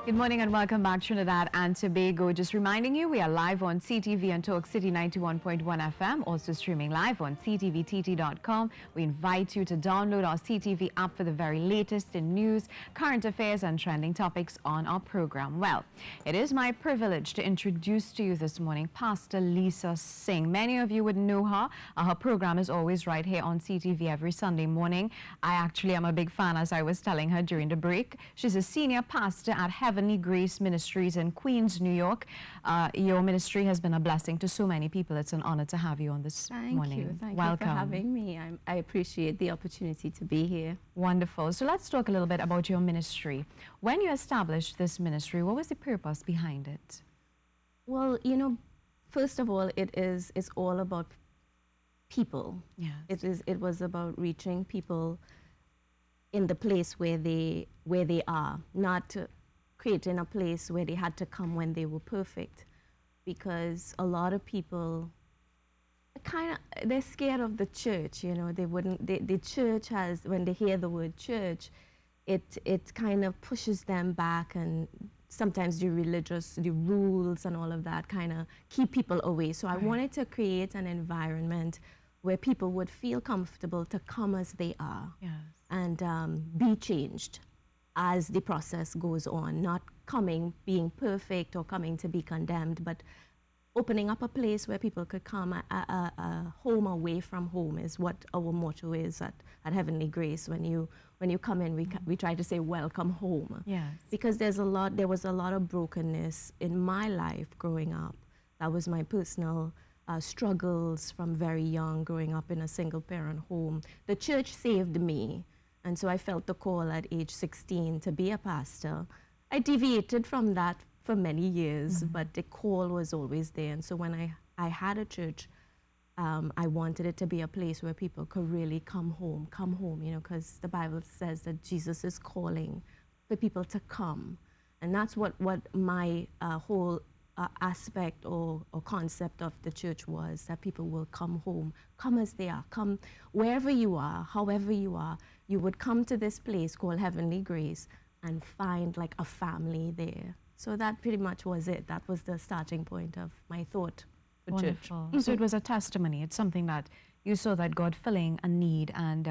Good morning and welcome back, Trinidad and Tobago. Just reminding you, we are live on CTV and Talk City 91.1 FM, also streaming live on ctvtt.com. We invite you to download our CTV app for the very latest in news, current affairs and trending topics on our program. Well, it is my privilege to introduce to you this morning Pastor Lisa Singh. Many of you would know her. Her program is always right here on CTV every Sunday morning. I actually am a big fan, as I was telling her during the break. She's a senior pastor at Heavenly Grace Ministries in Queens, New York. Your ministry has been a blessing to so many people. It's an honor to have you on this morning. Thank Welcome. you for having me. I appreciate the opportunity to be here. Wonderful. So let's talk a little bit about your ministry. When you established this ministry, what was the purpose behind it? Well, you know, first of all, it's all about people. Yes. It was about reaching people in the place where they are, not creating a place where they had to come when they were perfect, because a lot of people they're scared of the church. You know, the church has, when they hear the word church, it kind of pushes them back, and sometimes the rules and all of that kind of keep people away. So I wanted to create an environment where people would feel comfortable to come as they are. Yes. And be changed as the process goes on, not coming being perfect or coming to be condemned, but opening up a place where people could come. A home away from home is what our motto is at Heavenly Grace. When you come in, we try to say welcome home. Yes. Because there was a lot of brokenness in my life growing up. That was my personal struggles from very young, growing up in a single parent home. The church saved me. And so I felt the call at age 16 to be a pastor. I deviated from that for many years, but the call was always there. And so when I had a church, I wanted it to be a place where people could really come home, you know, because the Bible says that Jesus is calling for people to come. And that's what my whole aspect or concept of the church was, that people will come home, come as they are, come wherever you are, however you are. You would come to this place called Heavenly Grace and find like a family there. So that pretty much was it. That was the starting point of my thought for church. So it was a testimony. It's something that you saw that God filling a need and,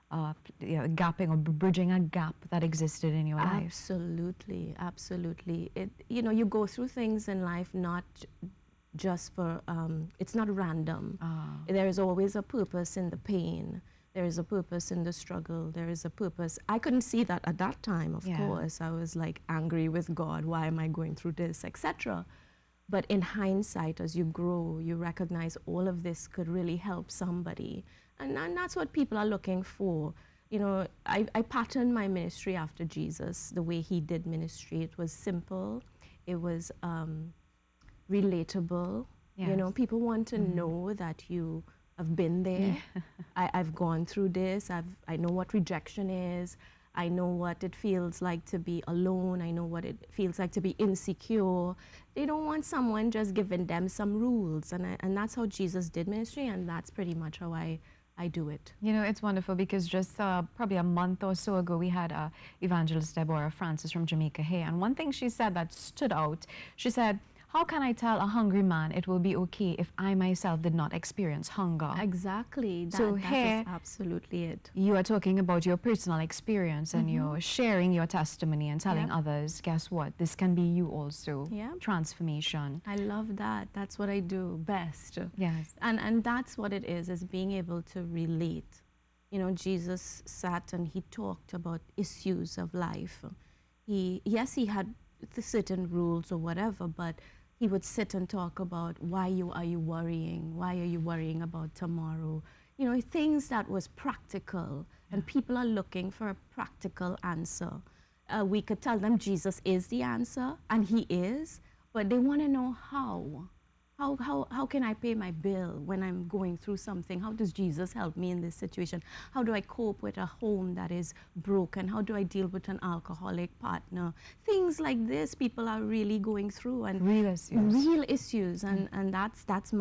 gapping or bridging a gap that existed in your life. Absolutely, absolutely. You know, you go through things in life not just for, it's not random. There is always a purpose in the pain. There is a purpose in the struggle. There is a purpose. I couldn't see that at that time, of course. I was like angry with God. Why am I going through this, etc. But in hindsight, as you grow, you recognize all of this could really help somebody. And that's what people are looking for. You know, I patterned my ministry after Jesus, the way he did ministry. It was simple. It was relatable. Yes. You know, people want to know that you have been there. I've gone through this. I know what rejection is. I know what it feels like to be alone. I know what it feels like to be insecure. They don't want someone just giving them some rules. And that's how Jesus did ministry, and that's pretty much how I do it. You know, it's wonderful because just probably a month or so ago, we had Evangelist Deborah Francis from Jamaica here. And one thing she said that stood out, she said, how can I tell a hungry man it will be okay if I myself did not experience hunger? Exactly. That is absolutely it. You are talking about your personal experience and you're sharing your testimony and telling others, guess what? This can be you also. Yeah. Transformation. I love that. That's what I do best. Yes. And that's what it is being able to relate. You know, Jesus sat and he talked about issues of life. He had the certain rules or whatever, but he would sit and talk about why are you worrying? Why are you worrying about tomorrow? You know, things that was practical, and people are looking for a practical answer. We could tell them Jesus is the answer, and he is, but they want to know how. How can I pay my bill when I'm going through something? How does Jesus help me in this situation? How do I cope with a home that is broken? How do I deal with an alcoholic partner? Things like this people are really going through, and real issues. And that's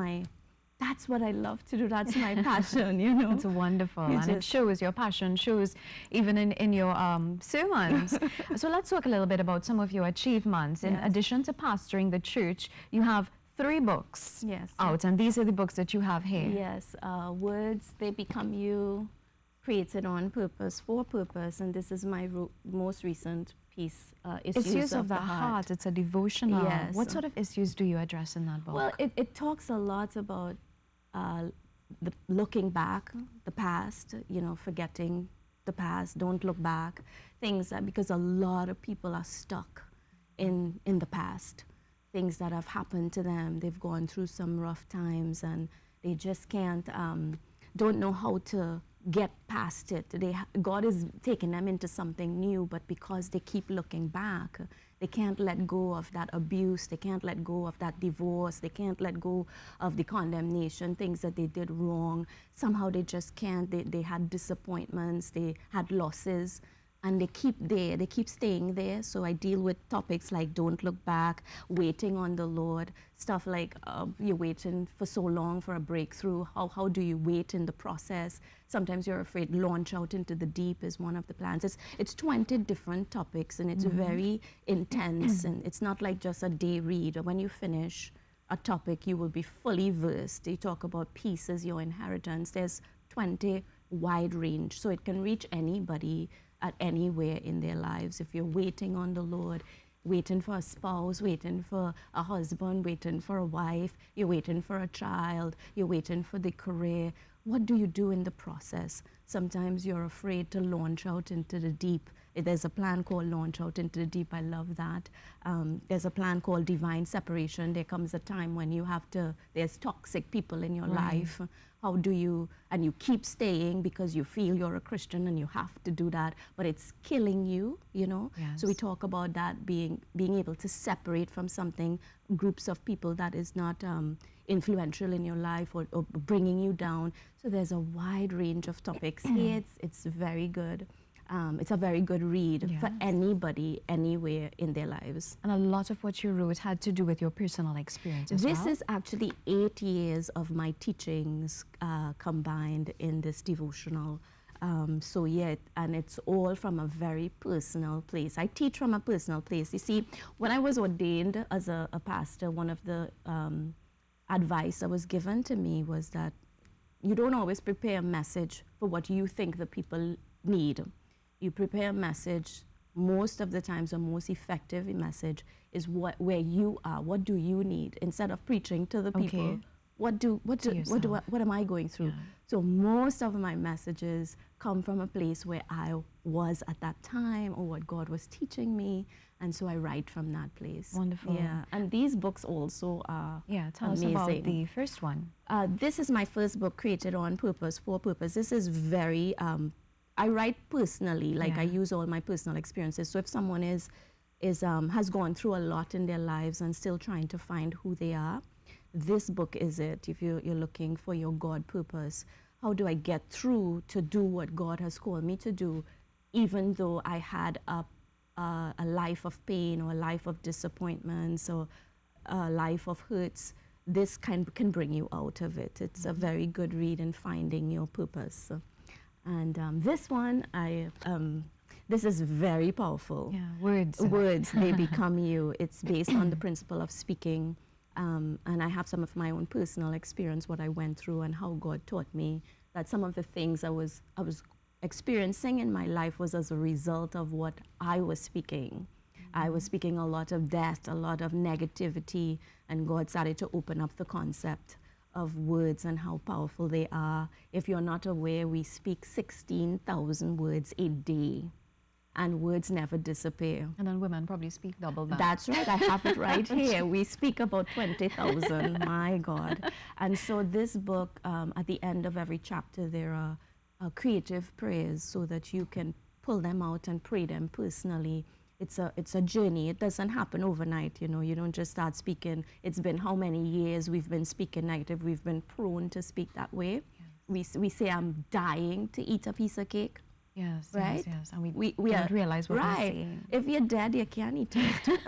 that's what I love to do. That's my passion, you know. It's wonderful, and it shows your passion, shows even in your sermons. So let's talk a little bit about some of your achievements. In addition to pastoring the church, you have 3 books out, and these are the books that you have here. Yes, Words, They Become You, Created on Purpose, for Purpose, and this is my most recent piece, Issues of the Heart. It's a devotional. Yes. What sort of issues do you address in that book? Well, it talks a lot about looking back, the past, you know, forgetting the past, don't look back, things that, because a lot of people are stuck in the past, things that have happened to them. They've gone through some rough times and they just can't, don't know how to get past it. God is taking them into something new, but because they keep looking back, they can't let go of that abuse, they can't let go of that divorce, they can't let go of the condemnation, things that they did wrong. Somehow they just can't. They had disappointments, they had losses, and they keep there, they keep staying there. So I deal with topics like don't look back, waiting on the Lord, stuff like you're waiting for so long for a breakthrough. How do you wait in the process? Sometimes you're afraid. Launch out into the deep is one of the plans. It's 20 different topics, and it's very intense, and it's not like just a day read. When you finish a topic, you will be fully versed. They talk about peace as your inheritance. There's 20 wide range, so it can reach anybody at anywhere in their lives. If you're waiting on the Lord, waiting for a spouse, waiting for a husband, waiting for a wife, you're waiting for a child, you're waiting for the career, what do you do in the process? Sometimes you're afraid to launch out into the deep. There's a plan called Launch Out into the Deep. I love that. There's a plan called Divine Separation. There comes a time when you have to, there's toxic people in your life. How do you, and you keep staying because you feel you're a Christian and you have to do that, but it's killing you, you know? Yes. So we talk about that, being able to separate from something, groups of people that is not influential in your life or bringing you down. So there's a wide range of topics here. It's very good. It's a very good read for anybody, anywhere in their lives. And a lot of what you wrote had to do with your personal experience as well? This is actually 8 years of my teachings combined in this devotional. So yeah, and it's all from a very personal place. I teach from a personal place. You see, when I was ordained as a pastor, one of the advice that was given to me was that you don't always prepare a message for what you think the people need. You prepare a message, most of the times the most effective message is where you are. What do you need? Instead of preaching to the people, what am I going through? So most of my messages come from a place where I was at that time, or what God was teaching me, and so I write from that place. Wonderful. Yeah, and these books also are tell amazing. us about the first one. This is my first book, Created on Purpose, for Purpose. This is very, I write personally, like I use all my personal experiences. So if someone has gone through a lot in their lives and still trying to find who they are, this book is it. If you're looking for your God purpose, how do I get through to do what God has called me to do, even though I had a life of pain or a life of disappointments or a life of hurts? This can bring you out of it. It's a very good read in finding your purpose. And this one, this is very powerful. Yeah, words. Words, They Become You. It's based on the principle of speaking. And I have some of my own personal experience, what I went through and how God taught me that some of the things I was experiencing in my life was as a result of what I was speaking. I was speaking a lot of death, a lot of negativity, and God started to open up the concept of words and how powerful they are. If you're not aware, we speak 16,000 words a day, and words never disappear. And then women probably speak double that. That's right, I have it right here. We speak about 20,000, my God. And so this book, at the end of every chapter, there are creative prayers so that you can pull them out and pray them personally. It's a journey. It doesn't happen overnight, you know. You don't just start speaking. It's been how many years we've been speaking negative. We've been prone to speak that way. Yes. We say, I'm dying to eat a piece of cake. Yes, right? yes. And we don't realize what we're saying. If you're dead, you can't eat it.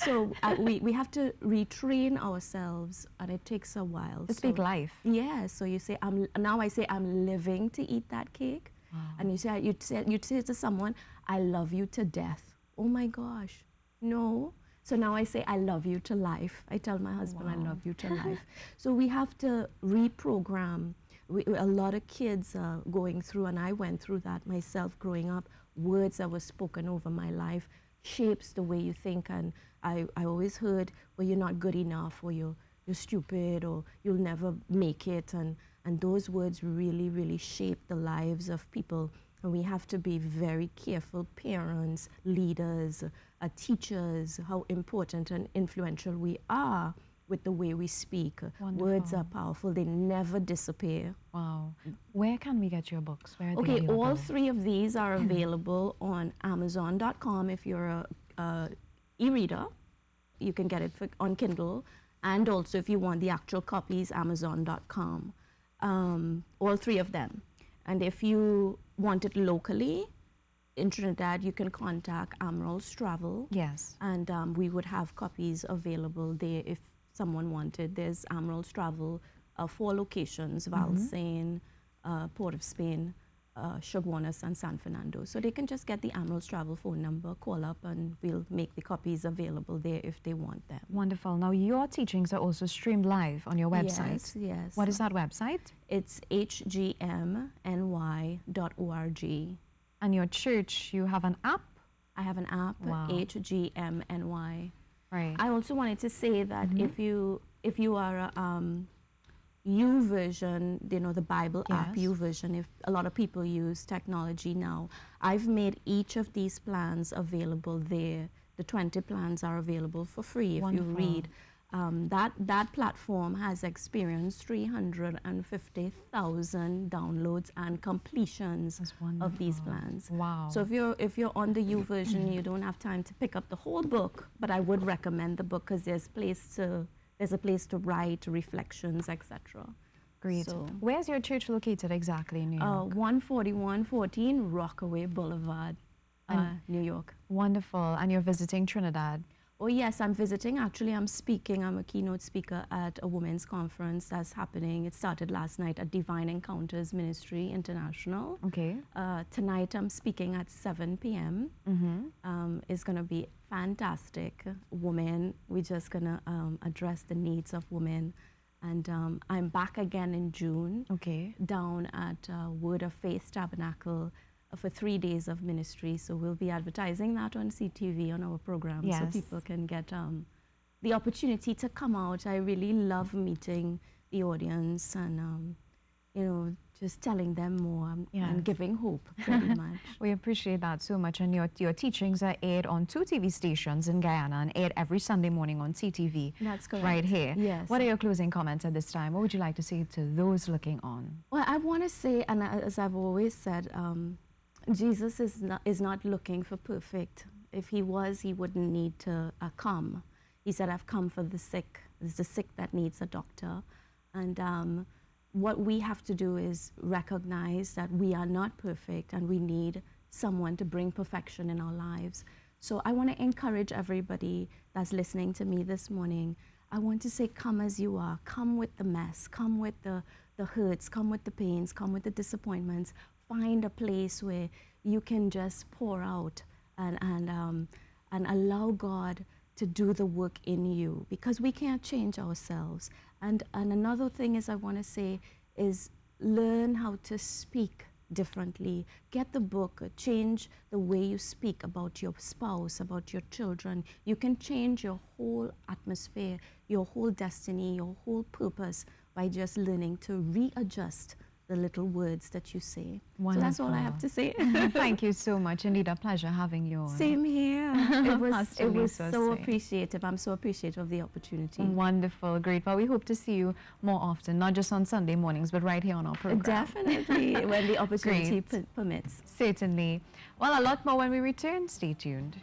So we have to retrain ourselves, and it takes a while. To speak life. Yeah, so you say, now I say, I'm living to eat that cake. Wow. And you'd say to someone, I love you to death. Oh my gosh, no. So now I say, I love you to life. I tell my husband, Wow. I love you to life. So we have to reprogram. A lot of kids are going through, and I went through that myself growing up, words that were spoken over my life shapes the way you think. And I always heard, well, you're not good enough, or you're stupid, or you'll never make it. And those words really, really shape the lives of people. And we have to be very careful, parents, leaders, teachers, how important and influential we are with the way we speak. Wonderful. Words are powerful. They never disappear. Wow. Where can we get your books? Where are they Okay, available? all three of these are available on Amazon.com if you're a e-reader. You can get it on Kindle. And also if you want the actual copies, Amazon.com. All three of them. And if you want it locally, in Trinidad, you can contact Emerald's Travel. Yes. And we would have copies available there if someone wanted. There's Emerald's Travel, 4 locations, Valsain, Port of Spain, Chaguanas, and San Fernando. So they can just get the Emerald's Travel phone number, call up, and we'll make the copies available there if they want them. Wonderful. Now, your teachings are also streamed live on your website. Yes, yes. What is that website? It's hgmny.org. And your church, you have an app? I have an app, Wow. HGMNY. Right. I also wanted to say that if you are a YouVersion, you know, the Bible app, Yes. YouVersion, if a lot of people use technology now, I've made each of these plans available there. The 20 plans are available for free if Wonderful. you read. That platform has experienced 350,000 downloads and completions That's of these wonderful. plans. Wow. So if you're on the YouVersion, you don't have time to pick up the whole book, but I would recommend the book because there's a place to write, reflections, etc. Great. So, Where's your church located exactly in New York? 14114 Rockaway Boulevard, New York. Wonderful. And you're visiting Trinidad? Oh yes, I'm visiting. Actually, I'm speaking. I'm a keynote speaker at a women's conference that's happening. It started last night at Divine Encounters Ministry International. Okay. Tonight, I'm speaking at 7 p.m. It's going to be fantastic. Women, we're just going to address the needs of women. And I'm back again in June. Okay. Down at Word of Faith Tabernacle for 3 days of ministry. So we'll be advertising that on CTV on our program, Yes. so people can get the opportunity to come out. I really love meeting the audience and you know, just telling them more Yes. and giving hope pretty much. We appreciate that so much. And your teachings are aired on 2 TV stations in Guyana and aired every Sunday morning on CTV. That's correct. Right here. Yes. What are your closing comments at this time? What would you like to say to those looking on? Well, I want to say, and as I've always said, Jesus is not looking for perfect. If he was, he wouldn't need to come. He said, I've come for the sick. It's the sick that needs a doctor. And what we have to do is recognize that we are not perfect and we need someone to bring perfection in our lives. So I want to encourage everybody that's listening to me this morning. I want to say, come as you are. Come with the mess. Come with the hurts. Come with the pains. Come with the disappointments. Find a place where you can just pour out and allow God to do the work in you, because we can't change ourselves. And another thing is I want to say is learn how to speak differently. Get the book, change the way you speak about your spouse, about your children. You can change your whole atmosphere, your whole destiny, your whole purpose by just learning to readjust the little words that you say. Wonderful. So that's all I have to say. Thank you so much. Indeed, a pleasure having you on. Same here. It was so so sweet. appreciative. I'm so appreciative of the opportunity. Wonderful, great. Well, we hope to see you more often, not just on Sunday mornings, but right here on our program. Definitely, when the opportunity permits. Certainly. Well, a lot more when we return. Stay tuned.